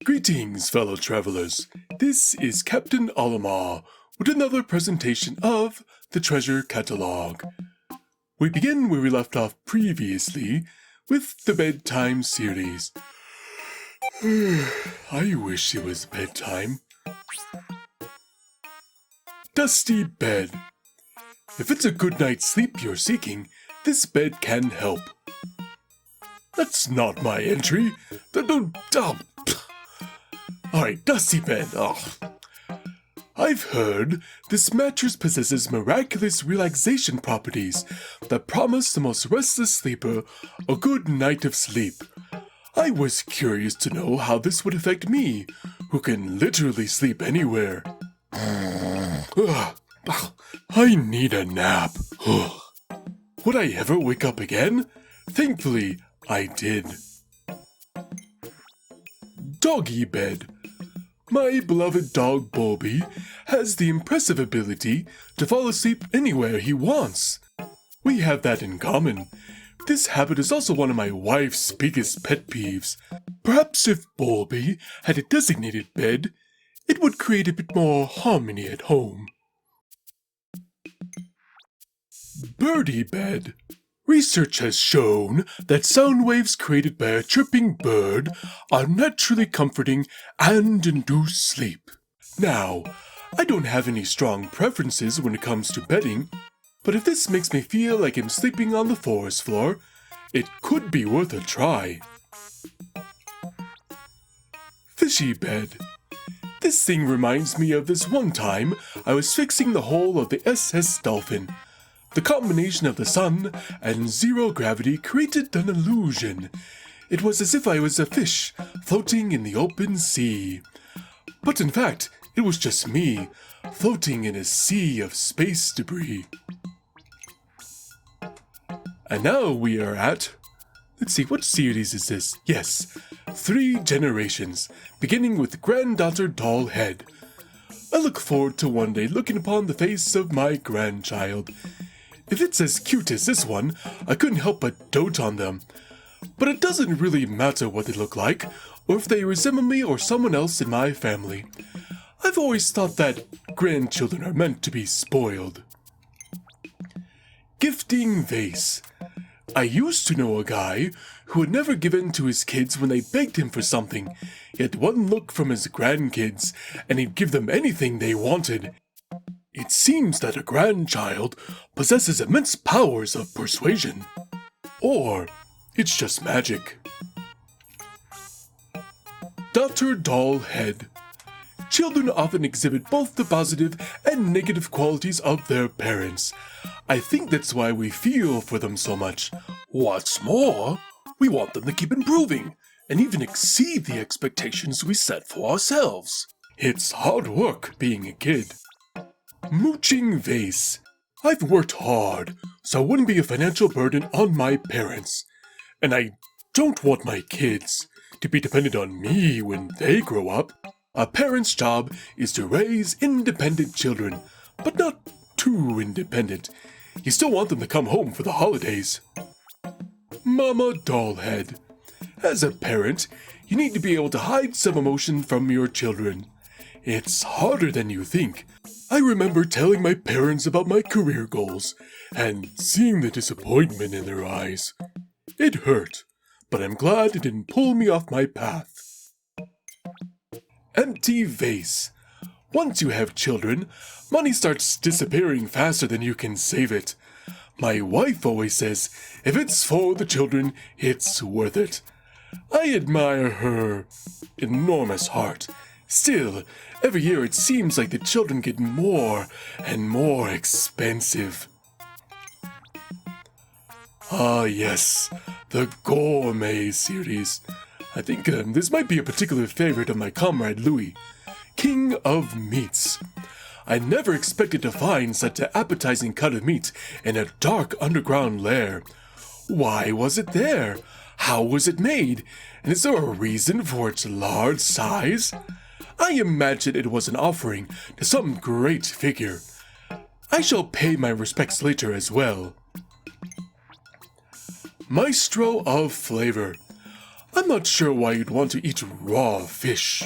Greetings, fellow travelers. This is Captain Olimar with another presentation of the Treasure Catalog. We begin where we left off previously with the Bedtime Series. I wish it was bedtime. Dusty bed. If it's a good night's sleep you're seeking, this bed can help. That's not my entry. Alright, dusty bed. I've heard this mattress possesses miraculous relaxation properties that promise the most restless sleeper a good night of sleep. I was curious to know how this would affect me, who can literally sleep anywhere. I need a nap. Would I ever wake up again? Thankfully, I did. Doggy bed. My beloved dog Bobby has the impressive ability to fall asleep anywhere he wants. We have that in common. This habit is also one of my wife's biggest pet peeves. Perhaps if Bobby had a designated bed, it would create a bit more harmony at home. Birdie bed. Research has shown that sound waves created by a chirping bird are naturally comforting and induce sleep. Now, I don't have any strong preferences when it comes to bedding, but if this makes me feel like I'm sleeping on the forest floor, it could be worth a try. Fishy bed. This thing reminds me of this one time I was fixing the hull of the SS Dolphin. The combination of the sun and zero gravity created an illusion. It was as if I was a fish floating in the open sea. But in fact, it was just me, floating in a sea of space debris. And now we are at... Let's see, what series is this? Yes, 3 generations, beginning with Granddaughter Dollhead. I look forward to one day looking upon the face of my grandchild. If it's as cute as this one, I couldn't help but dote on them. But it doesn't really matter what they look like, or if they resemble me or someone else in my family. I've always thought that grandchildren are meant to be spoiled. Gifting vase. I used to know a guy who would never give in to his kids when they begged him for something, yet one look from his grandkids, and he'd give them anything they wanted. It seems that a grandchild possesses immense powers of persuasion. Or it's just magic. Daughter Doll Head. Children often exhibit both the positive and negative qualities of their parents. I think that's why we feel for them so much. What's more, we want them to keep improving and even exceed the expectations we set for ourselves. It's hard work being a kid. Mooching vase. I've worked hard, so I wouldn't be a financial burden on my parents. And I don't want my kids to be dependent on me when they grow up. A parent's job is to raise independent children, but not too independent. You still want them to come home for the holidays. Mama Dollhead. As a parent, you need to be able to hide some emotion from your children. It's harder than you think. I remember telling my parents about my career goals and seeing the disappointment in their eyes. It hurt, but I'm glad it didn't pull me off my path. Empty vase. Once you have children, money starts disappearing faster than you can save it. My wife always says, if it's for the children, it's worth it. I admire her enormous heart. Still, every year it seems like the children get more and more expensive. Ah yes, the Gourmet Series. I think this might be a particular favorite of my comrade Louis. King of Meats. I never expected to find such an appetizing cut of meat in a dark underground lair. Why was it there? How was it made? And is there a reason for its large size? I imagine it was an offering to some great figure. I shall pay my respects later as well. Maestro of Flavor. I'm not sure why you'd want to eat raw fish.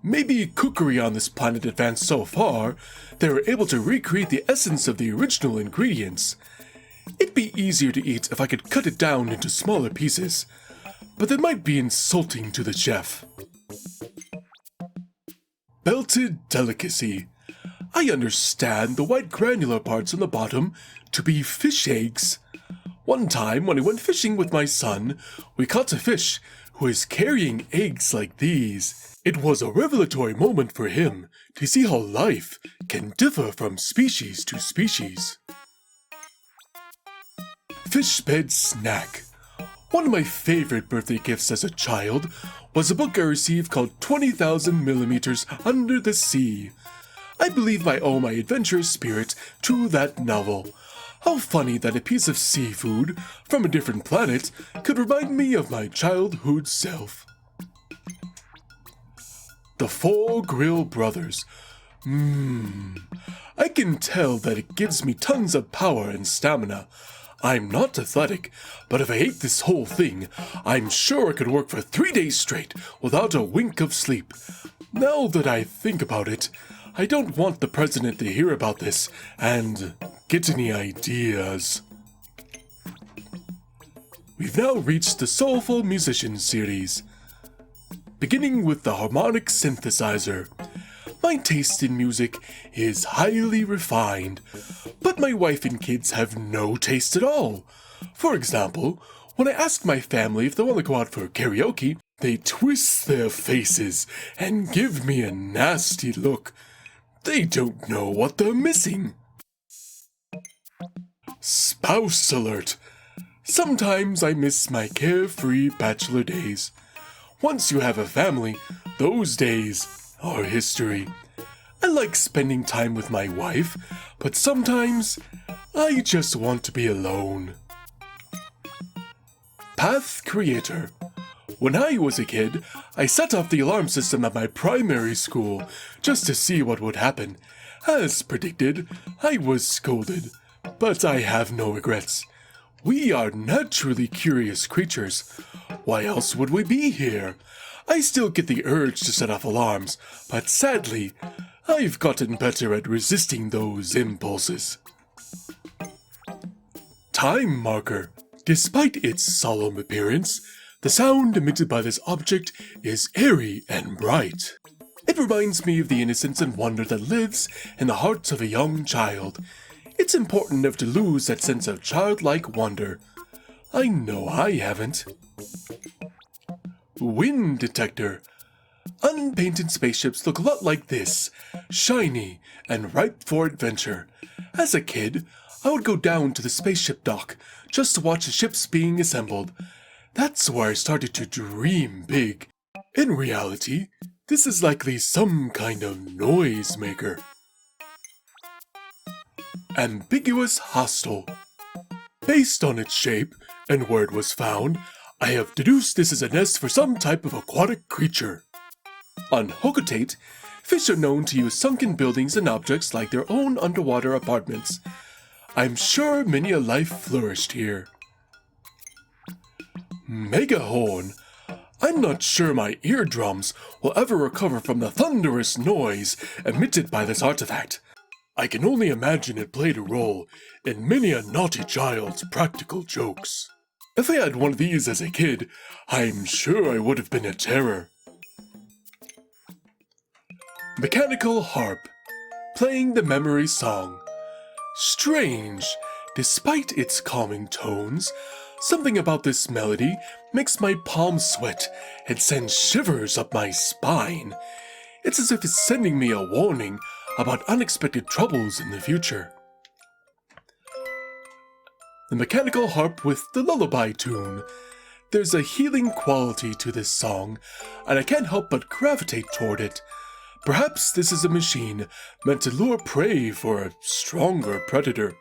Maybe cookery on this planet advanced so far, they were able to recreate the essence of the original ingredients. It'd be easier to eat if I could cut it down into smaller pieces, but that might be insulting to the chef. Belted delicacy. I understand the white granular parts on the bottom to be fish eggs. One time when I went fishing with my son, we caught a fish who is carrying eggs like these. It was a revelatory moment for him to see how life can differ from species to species. Fish bed snack. One of my favorite birthday gifts as a child was a book I received called 20,000 Millimeters Under the Sea. I believe I owe my adventurous spirit to that novel. How funny that a piece of seafood from a different planet could remind me of my childhood self. The Four Grill Brothers. I can tell that it gives me tons of power and stamina. I'm not athletic, but if I ate this whole thing, I'm sure I could work for 3 days straight without a wink of sleep. Now that I think about it, I don't want the president to hear about this and get any ideas. We've now reached the Soulful Musician Series. Beginning with the harmonic synthesizer. My taste in music is highly refined, but my wife and kids have no taste at all. For example, when I ask my family if they want to go out for karaoke, they twist their faces and give me a nasty look. They don't know what they're missing. Spouse alert. Sometimes I miss my carefree bachelor days. Once you have a family, those days are history. I like spending time with my wife, but sometimes I just want to be alone. Path Creator. When I was a kid, I set off the alarm system at my primary school just to see what would happen. As predicted, I was scolded, but I have no regrets. We are naturally curious creatures. Why else would we be here? I still get the urge to set off alarms, but sadly, I've gotten better at resisting those impulses. Time Marker. Despite its solemn appearance, the sound emitted by this object is airy and bright. It reminds me of the innocence and wonder that lives in the hearts of a young child. It's important never to lose that sense of childlike wonder. I know I haven't. Wind Detector. Unpainted spaceships look a lot like this, shiny and ripe for adventure. As a kid, I would go down to the spaceship dock just to watch the ships being assembled. That's where I started to dream big. In reality, this is likely some kind of noise maker. Ambiguous Hostel. Based on its shape and where it was found, I have deduced this is a nest for some type of aquatic creature. On Hocotate, fish are known to use sunken buildings and objects like their own underwater apartments. I'm sure many a life flourished here. Megahorn. I'm not sure my eardrums will ever recover from the thunderous noise emitted by this artifact. I can only imagine it played a role in many a naughty child's practical jokes. If I had one of these as a kid, I'm sure I would have been a terror. Mechanical Harp. Playing the memory song. Strange. Despite its calming tones, something about this melody makes my palms sweat and sends shivers up my spine. It's as if it's sending me a warning about unexpected troubles in the future. The mechanical harp with the lullaby tune. There's a healing quality to this song, and I can't help but gravitate toward it. Perhaps this is a machine meant to lure prey for a stronger predator.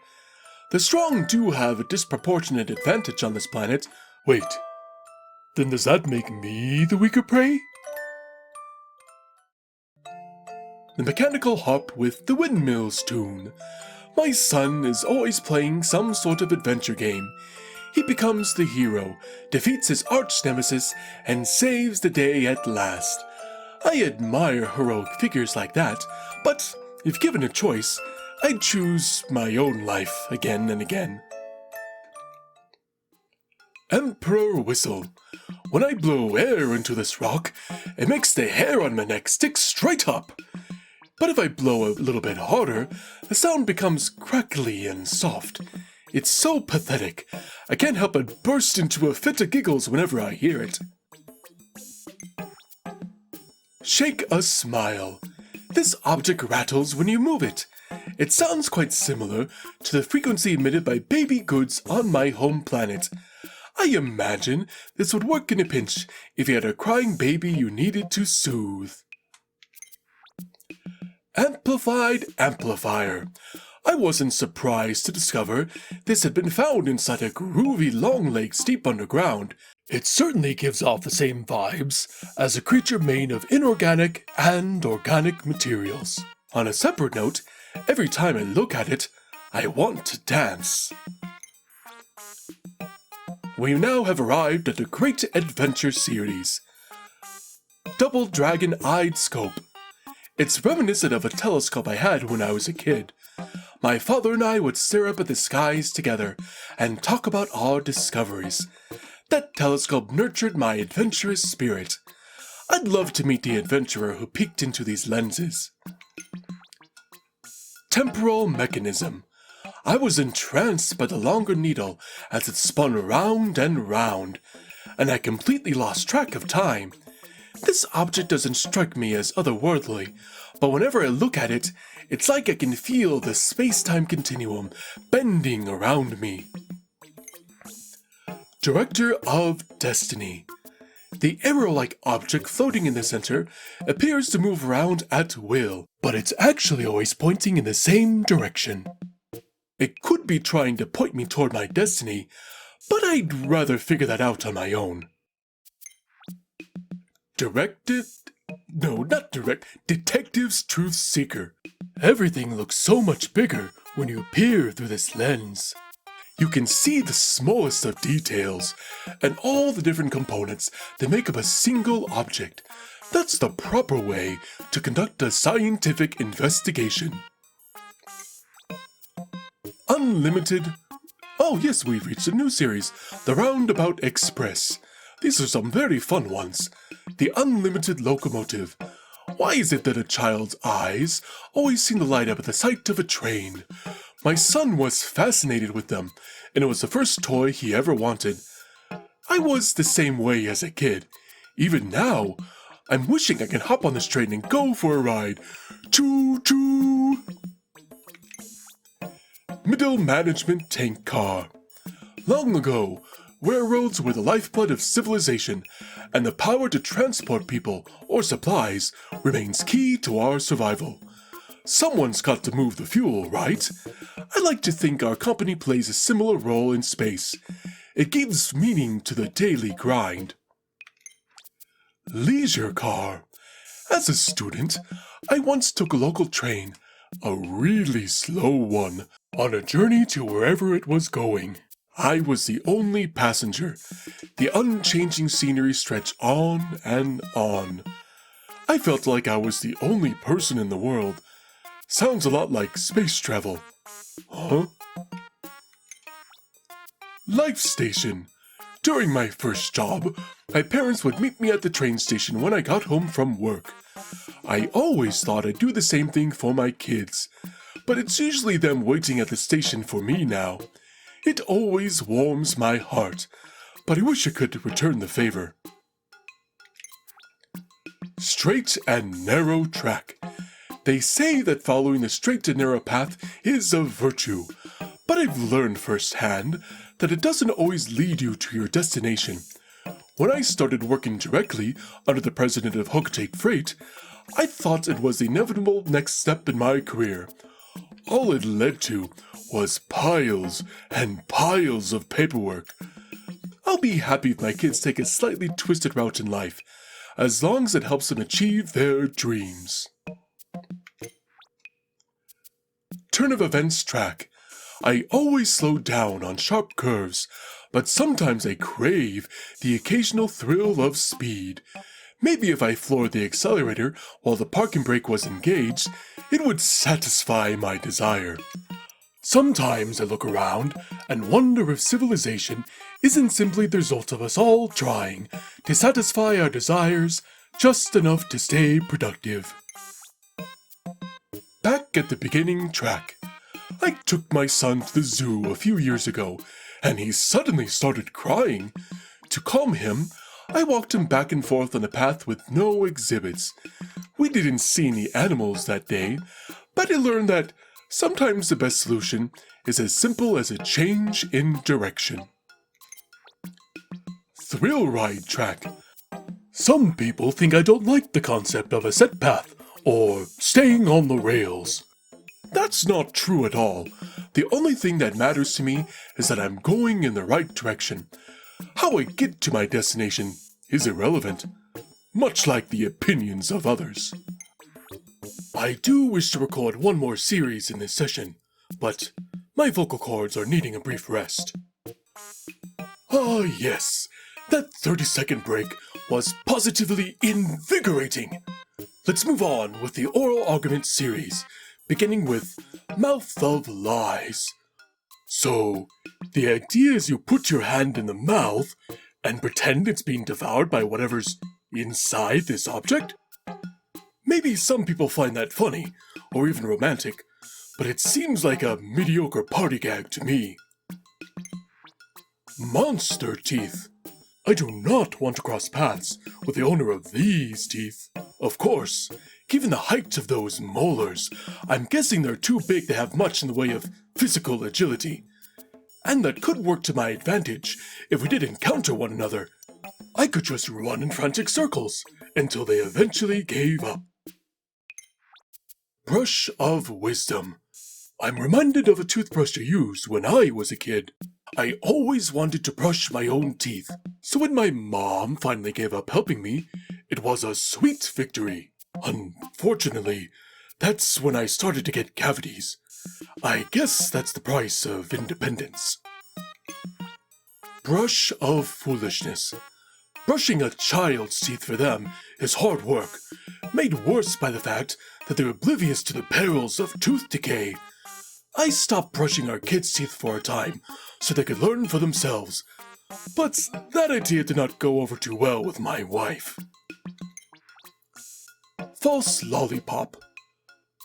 The strong do have a disproportionate advantage on this planet. Wait, then does that make me the weaker prey? The mechanical harp with the windmills tune. My son is always playing some sort of adventure game. He becomes the hero, defeats his arch-nemesis, and saves the day at last. I admire heroic figures like that, but if given a choice, I'd choose my own life again and again. Emperor Whistle. When I blow air into this rock, it makes the hair on my neck stick straight up. But if I blow a little bit harder, the sound becomes crackly and soft. It's so pathetic, I can't help but burst into a fit of giggles whenever I hear it. Shake a smile. This object rattles when you move it. It sounds quite similar to the frequency emitted by baby goods on my home planet. I imagine this would work in a pinch if you had a crying baby you needed to soothe. Amplified amplifier. I wasn't surprised to discover this had been found inside a groovy long lake deep underground. It certainly gives off the same vibes as a creature made of inorganic and organic materials. On a separate note, every time I look at it, I want to dance. We now have arrived at the Great Adventure Series. Double dragon-eyed scope. It's reminiscent of a telescope I had when I was a kid. My father and I would stare up at the skies together and talk about our discoveries. That telescope nurtured my adventurous spirit. I'd love to meet the adventurer who peeked into these lenses. Temporal mechanism. I was entranced by the longer needle as it spun round and round, and I completely lost track of time. This object doesn't strike me as otherworldly, but whenever I look at it, it's like I can feel the space-time continuum bending around me. Director of Destiny. The arrow-like object floating in the center appears to move around at will, but it's actually always pointing in the same direction. It could be trying to point me toward my destiny, but I'd rather figure that out on my own. Detective's Truth Seeker. Everything looks so much bigger when you peer through this lens. You can see the smallest of details, and all the different components that make up a single object. That's the proper way to conduct a scientific investigation. Unlimited. Oh yes, we've reached a new series, the Roundabout Express. These are some very fun ones. The Unlimited Locomotive. Why is it that a child's eyes always seem to light up at the sight of a train? My son was fascinated with them, and it was the first toy he ever wanted. I was the same way as a kid. Even now, I'm wishing I can hop on this train and go for a ride. Choo-choo! Middle Management Tank Car. Long ago, railroads were the lifeblood of civilization, and the power to transport people or supplies remains key to our survival. Someone's got to move the fuel, right? I like to think our company plays a similar role in space. It gives meaning to the daily grind. Leisure car. As a student, I once took a local train, a really slow one, on a journey to wherever it was going. I was the only passenger. The unchanging scenery stretched on and on. I felt like I was the only person in the world. Sounds a lot like space travel. Huh? Life station. During my first job, my parents would meet me at the train station when I got home from work. I always thought I'd do the same thing for my kids, but it's usually them waiting at the station for me now. It always warms my heart, but I wish I could return the favor. Straight and narrow track. They say that following the straight and narrow path is a virtue, but I've learned firsthand that it doesn't always lead you to your destination. When I started working directly under the president of Hook Take Freight, I thought it was the inevitable next step in my career. All it led to was piles and piles of paperwork. I'll be happy if my kids take a slightly twisted route in life, as long as it helps them achieve their dreams. Turn of events track. I always slow down on sharp curves, but sometimes I crave the occasional thrill of speed. Maybe if I floored the accelerator while the parking brake was engaged, it would satisfy my desire. Sometimes I look around and wonder if civilization isn't simply the result of us all trying to satisfy our desires just enough to stay productive. Back at the beginning track, I took my son to the zoo a few years ago, and he suddenly started crying. To calm him, I walked him back and forth on a path with no exhibits. We didn't see any animals that day, but I learned that sometimes the best solution is as simple as a change in direction. Thrill ride track. Some people think I don't like the concept of a set path or staying on the rails. That's not true at all. The only thing that matters to me is that I'm going in the right direction. How I get to my destination is irrelevant, much like the opinions of others. I do wish to record one more series in this session, but my vocal cords are needing a brief rest. Ah yes, that 30-second break was positively invigorating. Let's move on with the oral argument series, beginning with Mouth of Lies. So, the idea is you put your hand in the mouth and pretend it's being devoured by whatever's inside this object? Maybe some people find that funny, or even romantic, but it seems like a mediocre party gag to me. Monster teeth. I do not want to cross paths with the owner of these teeth. Of course, given the height of those molars, I'm guessing they're too big to have much in the way of physical agility. And that could work to my advantage if we did encounter one another. I could just run in frantic circles until they eventually gave up. Brush of Wisdom. I'm reminded of a toothbrush I used when I was a kid. I always wanted to brush my own teeth, so when my mom finally gave up helping me, it was a sweet victory. Unfortunately, that's when I started to get cavities. I guess that's the price of independence. Brush of Foolishness. Brushing a child's teeth for them is hard work, made worse by the fact that they're oblivious to the perils of tooth decay. I stopped brushing our kids' teeth for a time so they could learn for themselves, but that idea did not go over too well with my wife. False Lollipop.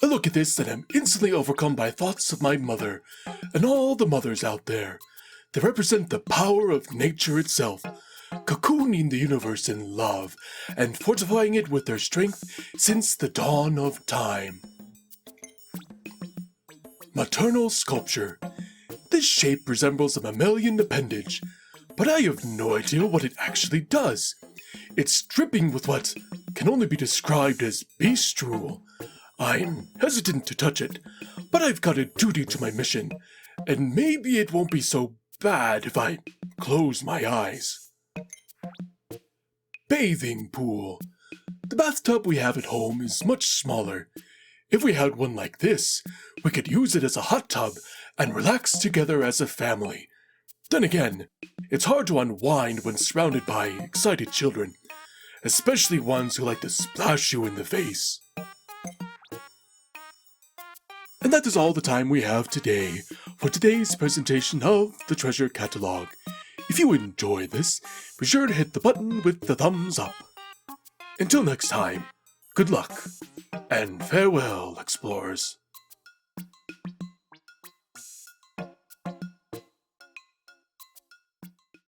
I look at this and am instantly overcome by thoughts of my mother and all the mothers out there. They represent the power of nature itself, cocooning the universe in love and fortifying it with their strength since the dawn of time. Maternal Sculpture. This shape resembles a mammalian appendage, but I have no idea what it actually does. It's dripping with what can only be described as beast drool. I'm hesitant to touch it, but I've got a duty to my mission, and maybe it won't be so bad if I close my eyes. Bathing pool. The bathtub we have at home is much smaller. If we had one like this, we could use it as a hot tub and relax together as a family. Then again, it's hard to unwind when surrounded by excited children, especially ones who like to splash you in the face. And that is all the time we have today for today's presentation of the Treasure Catalog. If you enjoyed this, be sure to hit the button with the thumbs up. Until next time, good luck, and farewell, explorers.